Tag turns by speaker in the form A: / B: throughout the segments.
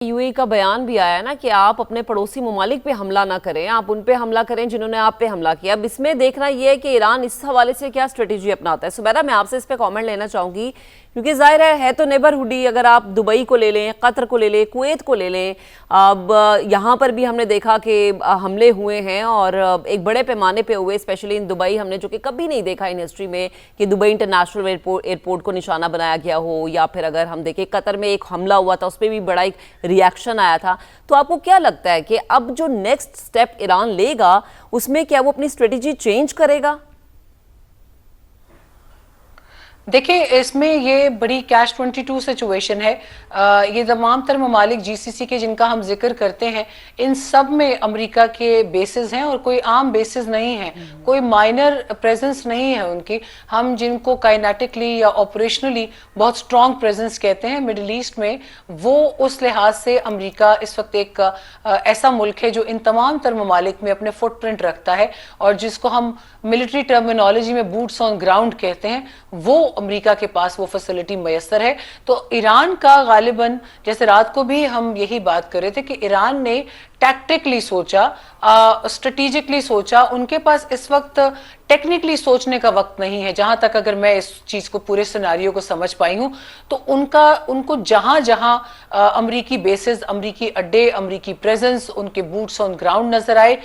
A: UAE का बयान भी आया ना कि आप अपने पड़ोसी ममालिक पे हमला ना करें, आप उन पे हमला करें जिन्होंने आप पे हमला किया। अब इसमें देखना ये है कि ईरान इस हवाले से क्या स्ट्रेटेजी अपनाता है। सुबैरा, मैं आपसे इस पे कमेंट लेना चाहूंगी क्योंकि जाहिर है तो नेबरहुडी, अगर आप दुबई को ले लें, कतर को ले लें, कुवैत को ले लें, अब यहाँ पर भी हमने देखा कि हमले हुए हैं और एक बड़े पैमाने पे हुए, स्पेशली इन दुबई हमने, जो कि कभी नहीं देखा इन हिस्ट्री में कि दुबई इंटरनेशनल एयरपोर्ट को निशाना बनाया गया हो, या फिर अगर हम देखें कतर में एक हमला हुआ था उस पर भी बड़ा एक रिएक्शन आया था। तो आपको क्या लगता है कि अब जो नेक्स्ट स्टेप ईरान लेगा उसमें क्या वो अपनी स्ट्रेटेजी चेंज करेगा?
B: देखिए, इसमें ये बड़ी कैश 22 सिचुएशन है। ये तमाम तर ममालिक जीसीसी के जिनका हम जिक्र करते हैं, इन सब में अमेरिका के बेसिस हैं और कोई आम बेसिस नहीं है, कोई माइनर प्रेजेंस नहीं है उनकी। हम जिनको काइनेटिकली या ऑपरेशनली बहुत स्ट्रॉन्ग प्रेजेंस कहते हैं मिडिल ईस्ट में, वो उस लिहाज से अमेरिका इस वक्त एक ऐसा मुल्क है जो इन तमाम तर ममालिक में अपने फुटप्रिंट रखता है और जिसको हम मिलिट्री टर्मिनोलॉजी में बूट्स ऑन ग्राउंड कहते हैं, वो अमेरिका के पास वो फैसिलिटी मैसर है। तो ईरान का गालिबन, जैसे रात को भी हम यही बात कर रहे थे कि ईरान ने टैक्टिकली सोचा, स्ट्रेटेजिकली सोचा, उनके पास इस वक्त टेक्निकली सोचने का वक्त नहीं है। जहां तक अगर मैं इस चीज को, पूरे सिनेरियो को समझ पाई हूं, तो उनको जहां जहां अमरीकी बेसिस, अमरीकी अड्डे, अमरीकी प्रेजेंस, उनके बूट्स ऑन ग्राउंड नजर आए,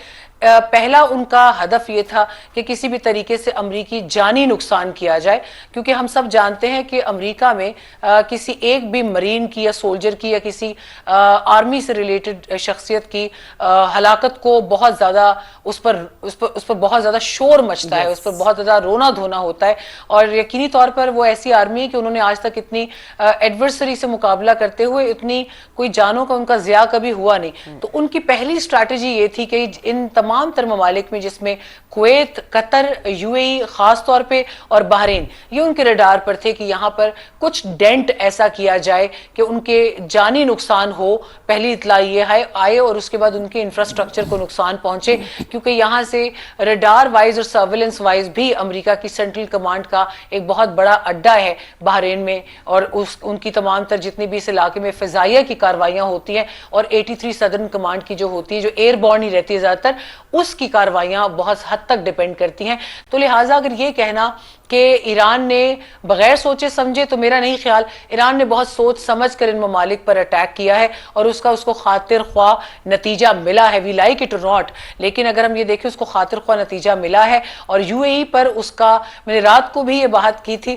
B: पहला उनका हदफ यह था कि किसी भी तरीके से अमरीकी जानी नुकसान किया जाए, क्योंकि हम सब जानते हैं कि अमरीका में किसी एक भी मरीन की या सोल्जर की या किसी आर्मी से रिलेटेड शख्सियत की हलाकत को बहुत ज्यादा उस पर बहुत ज्यादा शोर मचता है, उस पर बहुत ज्यादा रोना धोना होता है। और यकीनी तौर पर वो ऐसी आर्मी है कि उन्होंने आज तक इतनी एडवर्सरी से मुकाबला करते हुए इतनी कोई जानों का उनका ज़िया कभी हुआ नहीं। तो उनकी पहली स्ट्रैटेजी ये थी कि इन तमाम तर ममालिक में, जिसमें कुवैत, कतर, यूएई खास तौर पे और बहरीन, ये उनके रडार पर थे कि यहाँ पर कुछ डेंट ऐसा किया जाए कि उनके जानी नुकसान हो। पहली इतला ये आए और उसके बाद उनके इंफ्रास्ट्रक्चर को नुकसान पहुंचे, क्योंकि यहाँ से रडार वाइज और सर्विलेंस वाइज भी अमेरिका की सेंट्रल कमांड का एक बहुत बड़ा अड्डा है बहरीन में, और उनकी तमाम तर जितनी भी इस इलाके में फिजाइया की कार्रवाइयां होती हैं और 83 सदर्न कमांड की जो होती है, जो एयरबॉर्न ही रहती है ज्यादातर, उसकी कार्रवाइयां बहुत हद तक डिपेंड करती हैं। तो लिहाजा अगर ये कहना कि ईरान ने बगैर सोचे समझे, तो मेरा नहीं ख्याल। ईरान ने बहुत सोच समझ कर इन ममालिक पर अटैक किया है और उसको खातिर ख्वाह नतीजा मिला है। वी लाइक इट और नॉट, लेकिन अगर हम ये देखें उसको खातिर ख्वाह नतीजा मिला है। और यूएई पर उसका, मैंने रात को भी ये बात की थी,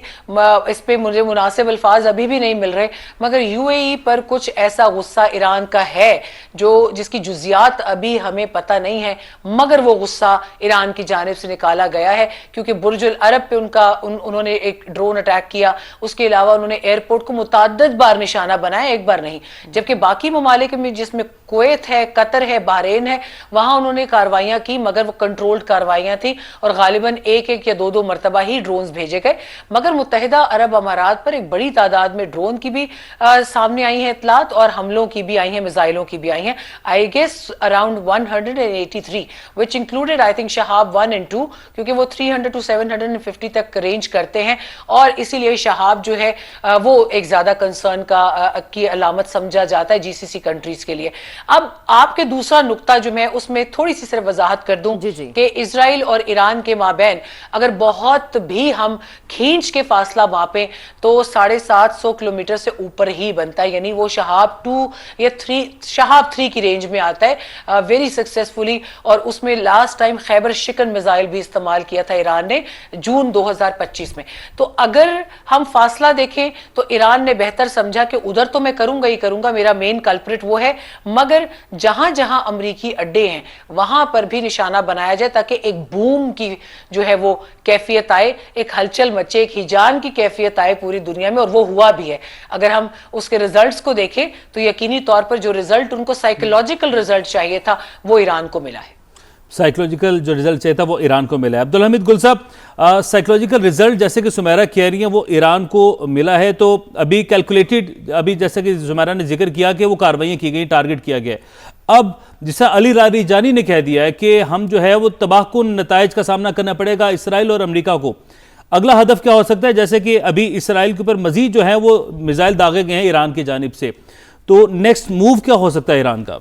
B: इस पे मुझे मुनासिब अल्फाज अभी भी नहीं मिल रहे, मगर यूएई पर कुछ ऐसा गुस्सा ईरान का है जिसकी जुजियात अभी हमें पता नहीं है, मगर वो गुस्सा ईरान की जानिब से निकाला गया है, क्योंकि बुर्जुल अरब पे उन्होंने एक ड्रोन अटैक किया। उसके अलावा उन्होंने एयरपोर्ट को मुतअद्दिद बार निशाना बनाया, एक बार नहीं। जबकि बाकी ममालिक में, जिसमें कुवैत है, कतर है, बहरीन है, वहां उन्होंने कार्रवाइयां की, मगर वो कंट्रोल्ड कार्रवाइयां थी और गालिबन एक या दो मरतबा ही ड्रोन भेजे गए। मगर मुत्तहिदा अरब अमारात पर एक बड़ी तादाद में ड्रोन की भी सामने आई है इतलात, और हमलों की भी आई है, मिसाइलों की भी आई है। I guess around 183, which included I think Shahab 1 and 2, क्योंकि वो 300 to 750 तक रेंज करते हैं, और इसीलिए शहाब जो है वो एक ज्यादा कंसर्न की अलामत समझा जाता है जीसीसी कंट्रीज के लिए। अब आपके दूसरा नुक्ता जो मैं उसमें थोड़ी सी सिर्फ वजाहत कर दूं कि इजराइल और ईरान के माबैन अगर बहुत भी हम खींच के फासला मापें तो 750 किलोमीटर से ऊपर ही बनता है, यानी वो शहाब 2 या 3, शहाब 3 की रेंज में आता है वेरी सक्सेसफुली। और उसमें लास्ट टाइम खैबर शिकन मिसाइल भी इस्तेमाल किया था ईरान ने जून 2025 में। तो अगर हम फासला देखें तो ईरान ने बेहतर समझा कि उधर तो मैं करूंगा ही करूंगा, मेरा मेन कल्प्रिट वो है, मगर जहां जहां अमरीकी अड्डे हैं वहां पर भी निशाना बनाया जाए, ताकि एक बूम की जो है वो कैफियत आए, एक हलचल मचे, एक हिजान की कैफियत आए पूरी दुनिया में, और वो हुआ भी है। अगर हम उसके रिजल्ट्स को देखें तो यकीनी तौर पर जो रिजल्ट उनको साइकोलॉजिकल रिजल्ट चाहिए था वो ईरान को मिला है।
C: साइकोलॉजिकल जो रिजल्ट चाहिए था वो ईरान को मिला है। अब्दुल हमीद गुल साहब, साइकोलॉजिकल रिजल्ट जैसे कि सुमेरा कह रही हैं वो ईरान को मिला है, तो अभी कैलकुलेटेड, अभी जैसे कि सुमेरा ने जिक्र किया कि वो कार्रवाइयाँ की गई, टारगेट किया गया। अब जैसा अली लारिजानी ने कह दिया है कि हम जो है वो तबाहकुन नताइज का सामना करना पड़ेगा इसराइल और अमेरिका को। अगला हदफ क्या हो सकता है? जैसे कि अभी इसराइल के ऊपर मजीद जो है वो मिसाइल दागे गए हैं ईरान की जानिब से, तो नेक्स्ट मूव क्या हो सकता है ईरान का?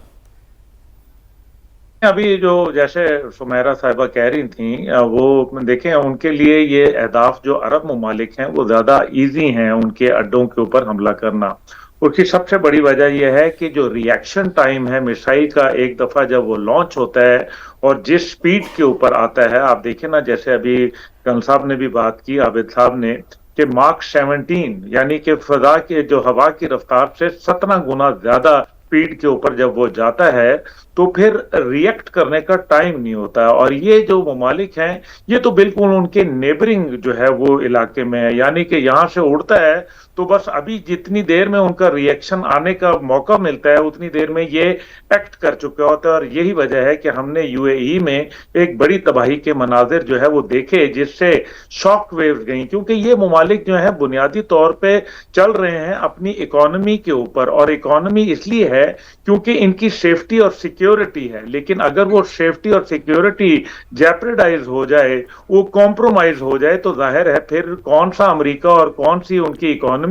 D: अभी जो जैसे सुमेरा साहिबा कह रही थी वो देखें, उनके लिए ये अहदाफ जो अरब ममालिक हैं वो ज्यादा इजी हैं उनके अड्डों के ऊपर हमला करना। उसकी सबसे बड़ी वजह यह है कि जो रिएक्शन टाइम है मिसाइल का, एक दफा जब वो लॉन्च होता है और जिस स्पीड के ऊपर आता है, आप देखें ना, जैसे अभी कल साहब ने भी बात की, आबिद साहब ने, कि मार्क 17 यानी कि फजा के जो हवा की रफ्तार से 17 गुना ज्यादा स्पीड के ऊपर जब वो जाता है तो फिर रिएक्ट करने का टाइम नहीं होता है। और ये जो ममालिक हैं ये तो बिल्कुल उनके नेबरिंग जो है वो इलाके में है, यानी कि यहाँ से उड़ता है तो बस अभी जितनी देर में उनका रिएक्शन आने का मौका मिलता है उतनी देर में ये एक्ट कर चुके होते हैं। और यही वजह है कि हमने यूएई में एक बड़ी तबाही के मनाजिर जो है वो देखे जिससे शॉक वेव्स गई, क्योंकि ये ममालिक जो है बुनियादी तौर पे चल रहे हैं अपनी इकोनॉमी के ऊपर, और इकोनॉमी इसलिए है क्योंकि इनकी सेफ्टी और सिक्योरिटी है। लेकिन अगर वो सेफ्टी और सिक्योरिटी जेपरेडाइज हो जाए, वो कॉम्प्रोमाइज हो जाए, तो जाहिर है फिर कौन सा अमेरिका और कौन सी उनकी इकोनॉमी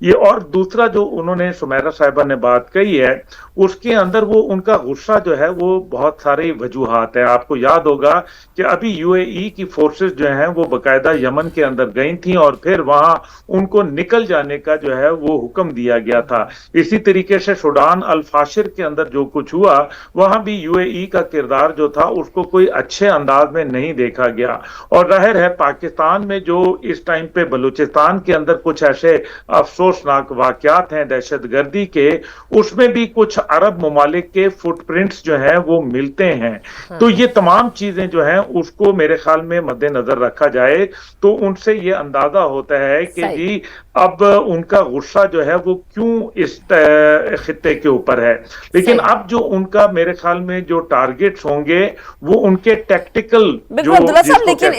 D: ये। और दूसरा जो उन्होंने सुमेरा साहिबा ने बात कही है उसके अंदर वो उनका गुस्सा जो है वो बहुत सारे वजूहात है। आपको याद होगा कि अभी यूएई की फोर्सेस जो हैं वो बकायदा यमन के अंदर गई थी और फिर वहां उनको निकल जाने का जो है वो हुक्म दिया गया था। इसी तरीके से सूडान अल-फाशिर के अंदर जो कुछ हुआ वहां भी यूएई का किरदार जो था उसको कोई अच्छे अंदाज में नहीं देखा गया। और जाहिर है पाकिस्तान में जो इस टाइम पे बलूचिस्तान के अंदर कुछ ऐसे अफसोसनाक वाकयात हैं दहशतगर्दी के, उसमें भी कुछ अरब ममालिक के फुटप्रिंट्स जो हैं वो मिलते हैं। तो ये तमाम चीजें जो हैं उसको मेरे ख्याल में मद्देनजर रखा जाए तो उनसे ये अंदाजा होता है कि जी अब उनका गुस्सा जो है वो क्यों इस खित्ते के ऊपर है। लेकिन अब जो उनका मेरे ख्याल में जो टारगेट्स होंगे वो उनके टैक्टिकल
A: बिल्कुल अब्दुल्ला साहब, लेकिन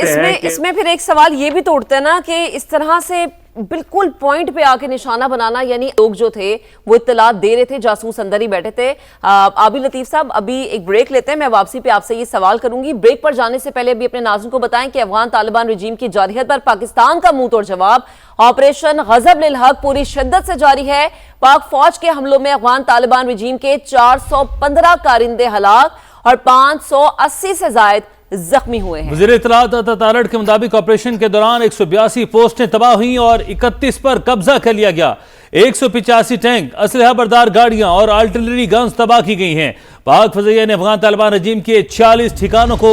A: इसमें फिर एक सवाल ये भी तो उठता है ना कि इस तरह से बिल्कुल पॉइंट पे आके निशाना बनाना, यानी लोग जो थे वो इत्तला दे रहे थे, जासूस अंदर ही बैठे थे। आबिद लतीफ साहब, अभी एक ब्रेक लेते हैं, मैं वापसी पे आपसे ये सवाल करूंगी। ब्रेक पर जाने से पहले अभी अपने नाज़रीन को बताएं कि अफगान तालिबान रजीम की जारहियत पर पाकिस्तान का मुंह तोड़ जवाब। ऑपरेशन गजब लिल हक पूरी शिद्दत से जारी है। पाक फौज के हमलों में अफगान तालिबान रजीम के 415 कारिंदे हलाक और 580 से जायद जख्मी हुए हैं।
C: वज़ीर इत्तलात तारड़ के मुताबिक ऑपरेशन के दौरान 182 पोस्टें तबाह हुई और 31 पर कब्जा कर लिया गया। 185 टैंक, असलहा बरदार गाड़ियां और आर्टिलरी गन्स तबाह की गई हैं। पाक फज़ैया ने अफगान तालिबान रजीम के 40 ठिकानों को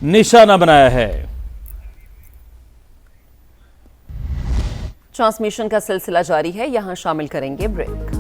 C: निशाना बनाया है।
A: ट्रांसमिशन का सिलसिला जारी है, यहां शामिल करेंगे ब्रेक।